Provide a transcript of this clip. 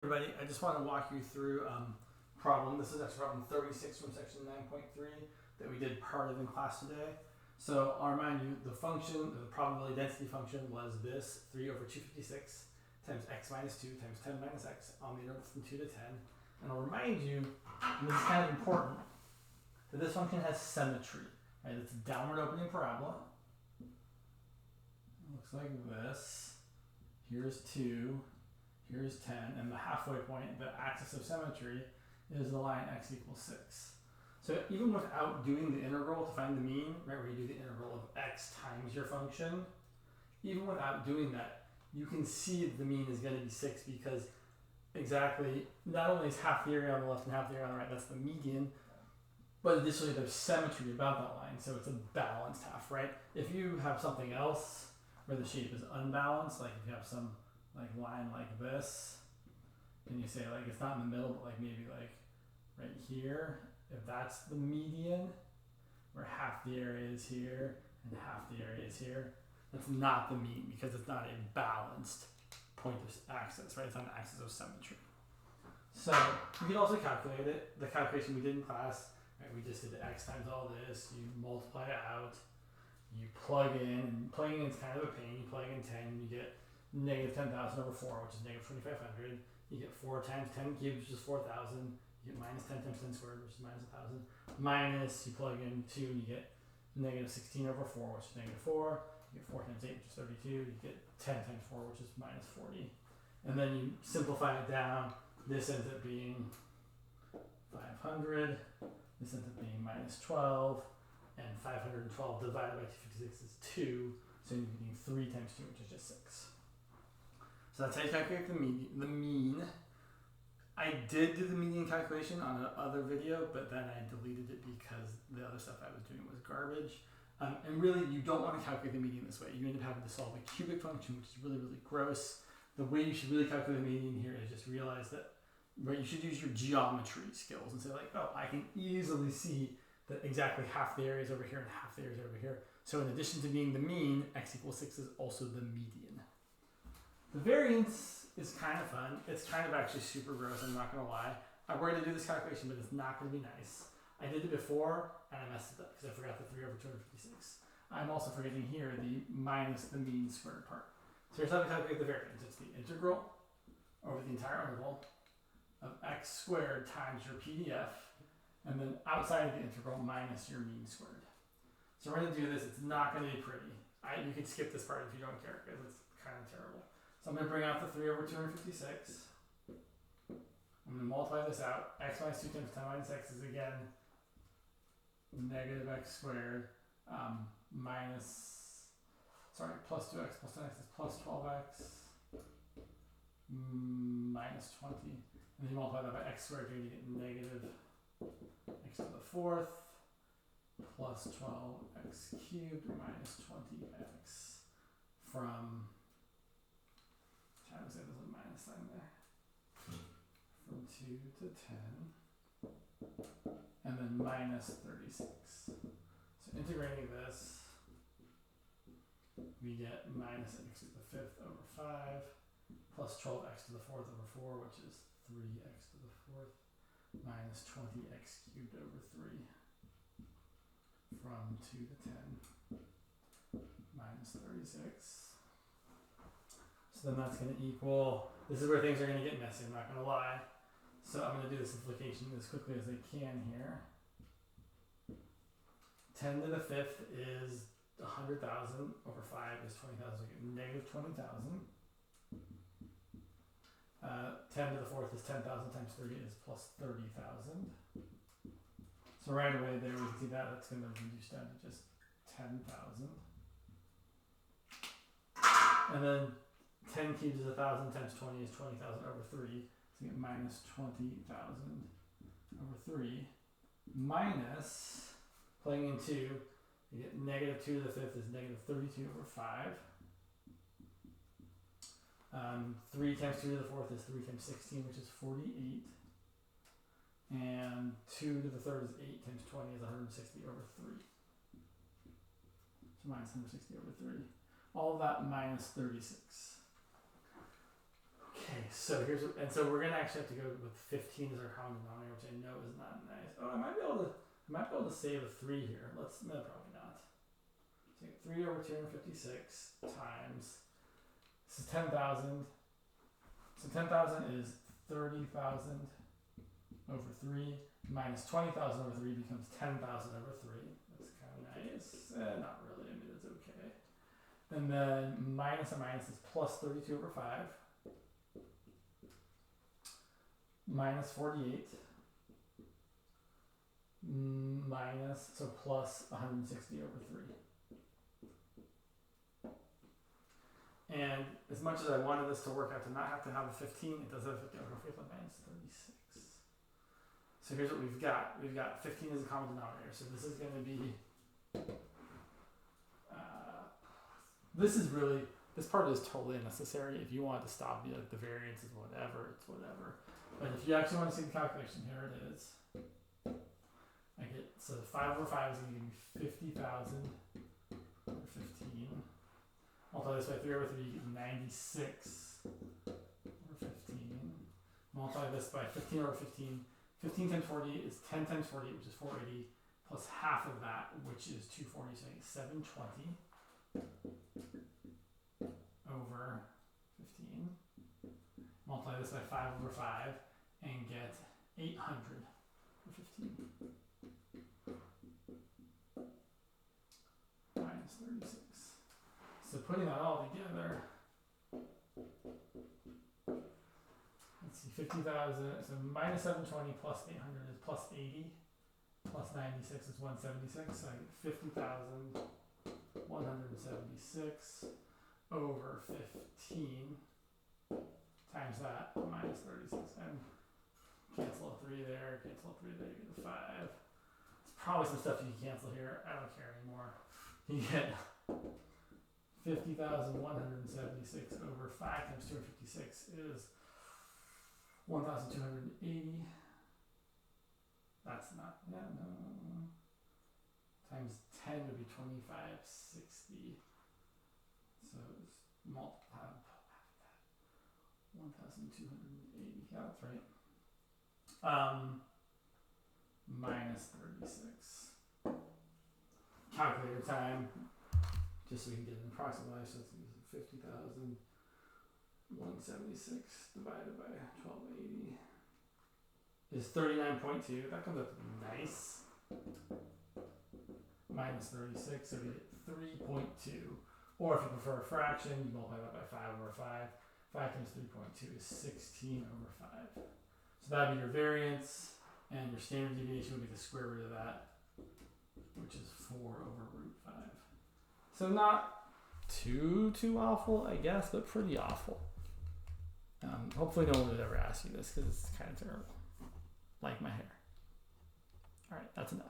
Everybody, I just want to walk you through problem. This is actually problem 36 from section 9.3 that we did part of in class today. So I'll remind you, the function, the probability density function was this, 3 over 256 times x minus 2 times 10 minus x on the interval from 2 to 10. And I'll remind you, and this is kind of important, that this function has symmetry. Right? It's a downward opening parabola. It looks like this. Here's 2. Here's 10, and the halfway point, the axis of symmetry, is the line x equals 6. So even without doing the integral to find the mean, right, where you do the integral of x times your function, even without doing that, you can see that the mean is going to be 6 because exactly, not only is half the area on the left and half the area on the right, that's the median, but additionally there's symmetry about that line, so it's a balanced half, right? If you have something else where the shape is unbalanced, like if you have some line like this, and you say like it's not in the middle, but like maybe like right here, if that's the median, where half the area is here and half the area is here, that's not the mean because it's not a balanced point of axis, right? It's on the axis of symmetry. So you can also calculate it. The calculation we did in class, right? We just did x times all this, you multiply it out, you plug in, and plugging in is kind of a pain. You plug in 10, you get negative 10,000 over 4, which is negative 2,500. You get 4 times 10 cubed, which is 4,000. You get minus 10 times 10 squared, which is minus 1,000. Minus, you plug in 2, and you get negative 16 over 4, which is negative 4. You get 4 times 8, which is 32. You get 10 times 4, which is minus 40. And then you simplify it down. This ends up being 500. This ends up being minus 12. And 512 divided by 256 is 2. So you're getting 3 times 2, which is just 6. So that's how you calculate the mean. I did do the median calculation on another video, but then I deleted it because the other stuff I was doing was garbage. And really, you don't want to calculate the median this way. You end up having to solve a cubic function, which is really, really gross. The way you should really calculate the median here is just realize that, right, you should use your geometry skills and say like, oh, I can easily see that exactly half the area is over here and half the area is over here. So in addition to being the mean, x equals 6 is also the median. The variance is kind of fun. It's kind of actually super gross, I'm not going to lie. I'm going to do this calculation, but it's not going to be nice. I did it before, and I messed it up because I forgot the 3 over 256. I'm also forgetting here the minus the mean squared part. So here's how we calculate the variance. It's the integral over the entire interval of x squared times your PDF, and then outside of the integral minus your mean squared. So we're going to do this. It's not going to be pretty. You can skip this part if you don't care because it's kind of terrible. So I'm going to bring out the 3 over 256. I'm going to multiply this out. X minus 2 times 10 minus x is again negative x squared plus 2x plus 10x is plus 12x minus 20. And then you multiply that by x squared, you're going to get negative x to the 4th plus 12x cubed minus 20x from, trying to say there's a minus sign there, from 2 to 10, and then minus 36. So integrating this, we get minus x to the 5th over 5, plus 12x to the 4th over 4, which is 3x to the 4th, minus 20x cubed over 3, from 2 to 10, minus 36. So then that's going to equal, this is where things are going to get messy, I'm not going to lie. So I'm going to do the simplification as quickly as I can here. 10 to the 5th is 100,000 over 5 is 20,000, so we get negative 20,000. 10 to the 4th is 10,000 times 3 is plus 30,000. So right away there we can see that that's going to reduce down to just 10,000. And then 10 cubed is 1,000 times 20 is 20,000 over 3. So you get minus 20,000 over 3 minus, plugging in 2, you get negative 2 to the 5th is negative 32 over 5. 3 times 2 to the 4th is 3 times 16, which is 48. And 2 to the 3rd is 8 times 20 is 160 over 3. So minus 160 over 3. All of that minus 36. Okay, so here's and so we're gonna actually have to go with 15 as our common denominator, which I know is not nice. Oh, I might be able to save a 3 here. No, probably not. Take 3 over 256 times. This is 10,000. So 10,000 is 30,000 over 3 minus 20,000 over 3 becomes 10,000 over 3. That's kind of nice. Not really. I mean, it's okay. And then minus a minus is plus 32 over 5. Minus 48 minus, so plus 160 over 3. And as much as I wanted this to work out to not have to have a 15, it does have 15 over 5 minus 36. So here's what we've got. We've got 15 as a common denominator. So this is going to be, this part is totally unnecessary. If you want to stop, be like the variance is whatever, it's whatever. But if you actually want to see the calculation, here it is. I get, so 5 over 5 is going to give me 50,000 over 15. Multiply this by 3 over 3, you get 96 over 15. Multiply this by 15 over 15. 15 times 40 is 10 times 40, which is 480, plus half of that, which is 240, so I get 720 over 15. Multiply this by 5 over 5 and get 800 over 15. Minus 36. So putting that all together, let's see, 50,000, so minus 720 plus 800 is plus 80, plus 96 is 176, so I get 50,176 over 15 times that minus 36, and cancel a 3 there, cancel a 3 there, you get a 5. There's probably some stuff you can cancel here, I don't care anymore. You get 50,176 over 5 times 256 is 1,280. That's not, yeah, no. Times 10 would be 2560. So it's multiply half of that. 1,280. Yeah, that's right. Minus 36. Calculator time. Just so we can get an approximate value. So it's 50,176 divided by 1280 is 39.2. That comes up nice. Minus 36, so we get 3.2. Or if you prefer a fraction, you multiply that by 5 over 5. 5 times 3.2 is 16 over 5. So that would be your variance, and your standard deviation would be the square root of that, which is 4 over root 5. So not too awful, I guess, but pretty awful. Hopefully no one would ever ask you this because it's kind of terrible. Like my hair. All right, that's enough.